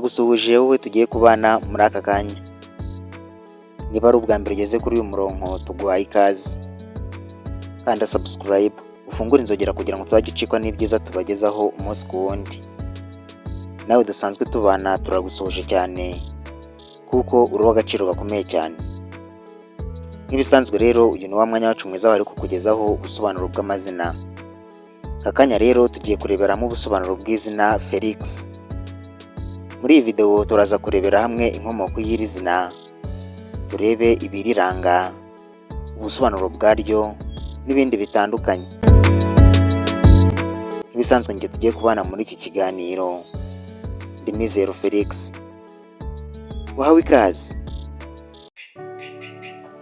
Ndagusuhuje wowe tugiye kubana muri aka kanya. Niba ari ubwa mbere ugeze kuri uyu murongo tuguhaye ikaze. Kanda subscribe, ufungure inzogera kugira ngo tuzajye ucikwa n'ibyiza tubagezaho umunsi ku wundi. Nawe dusanzwe tubana turagusuhuje cyane kuko uri uw'agaciro gakomeye cyane. Nk'ibisanzwe rero uyu ni wa mwanya wacu mwiza wari kukugezaho ubusobanuro bw'amazina. Aka kanya rero tugiye kureberamo ubusobanuro bw'izina Felix. Muri iyi video turaza kurebera hamwe inkomoko y'iri zina, turebe ibiriranga, ubusobanuro bwaryo n'ibindi bitandukanye. Nk'ibisanzwe njye tugiye kubana muri iki kiganiro, ndi Mizero Felix. Wahawe ikaze.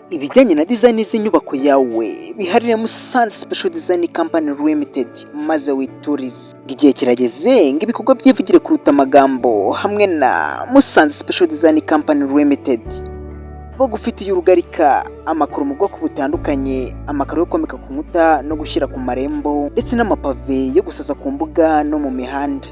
Ibijyanye na design z'inyubako yawe biharire Musanze Special Design Company Limited, maze witurize. Igihe kirageze ngo ibikorwa byivugire kuruta amagambo hamwe na Musanze Special Design Company Limited. Bagufitiye urugarika, amakaro mu bwoko butandukanye, amakaro yo komeka ku nkuta no gushyira ku marembo, ndetse n'amapave yo gusaza ku mbuga no mu mihanda,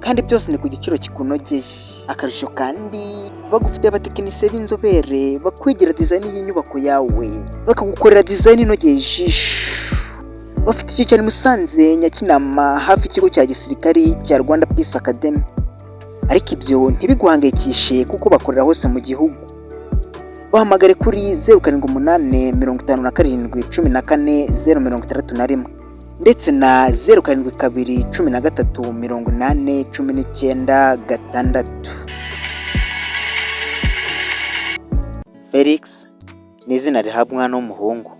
kandi byose ni ku giciro kikunogeye. Akarusho kandi bagufitiye abatekinisiye b'inzobere bakwigira design y'inyubako yawe, bakagukorera design inogeye ijisho. Bafite icyicaro Musanze Nyakinama, hafi ikigo cya gisirikari cya Rwanda Peace Academy. Ariko ibyo ntibiguhangayikishe kuko bakorera hose mu gihugu. Bahamagare kuri 0788 57 14 061 ndetse na 0722 13 80 19 6. Felix ni izina rihabwa umwana w'umuhungu.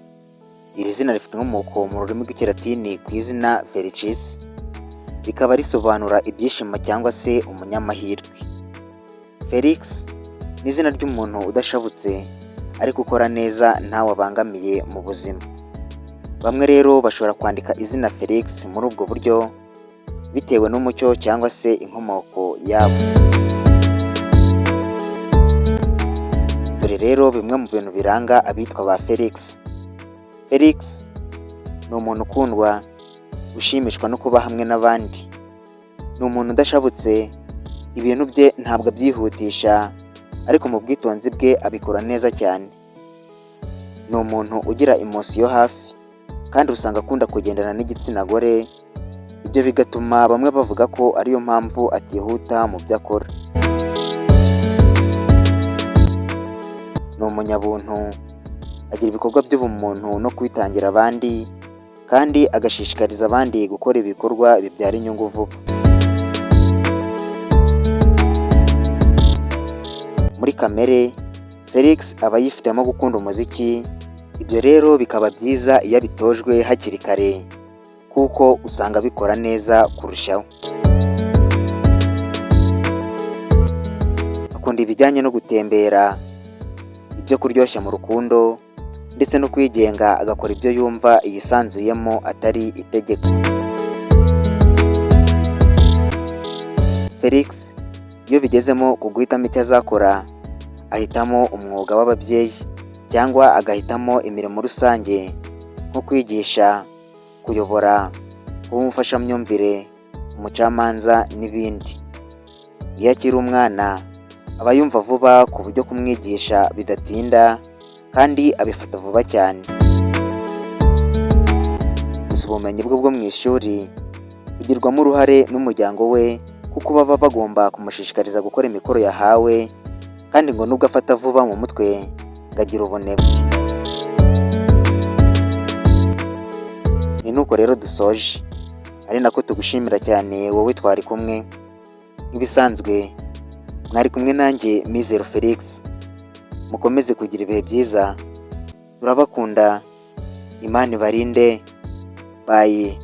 Iri zina rifite inkomoko mu rurimi rw'Ikilatini ku izina Felicis, rikaba risobanura ibyishimo cyangwa se umunyamahirwe. Felix ni izina ry'umuntu udashabutse ariko ukora neza ntawe abangamiye mu buzima. Bamwe rero bashobora kwandika izina Felix muri ubwo buryo bitewe n'umucyo cyangwa se inkomoko yabo. Dore rero bimwe mu bintu biranga abitwa ba Felix. Felix ni umuntu ukundwa, ushimishwa no kuba hamwe n'abandi. Ni umuntu udashabutse, ibintu bye ntabwo abyihutisha, ariko mu bwitonzi bwe abikora neza cyane. Ni umuntu ugira emotion hafi, kandi usanga akunda kugendana n'igitsina gore. Ibyo bigatuma bamwe bavuga ko ariyo mpamvu atihuta mu byo akora. Ni umunyabuntu, agira ibikorwa by'ubumuntu no kwitangira abandi, kandi agashishikariza abandi gukora ibikorwa bibyara inyungu vuba. Muri kamere, Felix aba yifitemo gukunda umuziki. Ibyo rero bikaba byiza iyo bitojwe hakiri kare, kuko usanga bikora neza kurushaho. Akunda ibijyanye no gutembera, ibyo kuryoshya mu rukundo, ndetse no kwigenga, agakora ibyo yumva yisanzuyemo atari itegeko. Felix iyo bigezemo ku guhitamo icyo azakora, ahitamo umwuga w'ababyeyi cyangwa agahitamo imirimo rusange nko kwigisha, kuyobora, kuba umufashamyumvire, umucamanza n'ibindi. Iyo akiri umwana aba yumva vuba ku buryo kumwigisha bidatinda, kandi abifata vuba cyane. Gusa ubumenyi bwe bwo mu ishuri bugirwamo uruhare n'umuryango we, kuko baba bagomba kumushishikariza gukora imikoro yahawe, kandi ngo nubwo afata vuba mu mutwe ngo agira ubunebwe. Ni nuko rero dusoje, ari nako tugushimira cyane wowe twari kumwe. Nk'ibisanzwe mwari kumwe nanjye Mizero Felix. Mukomeze kugira ibihe byiza, turabakunda, Imana ibarinde. Bye.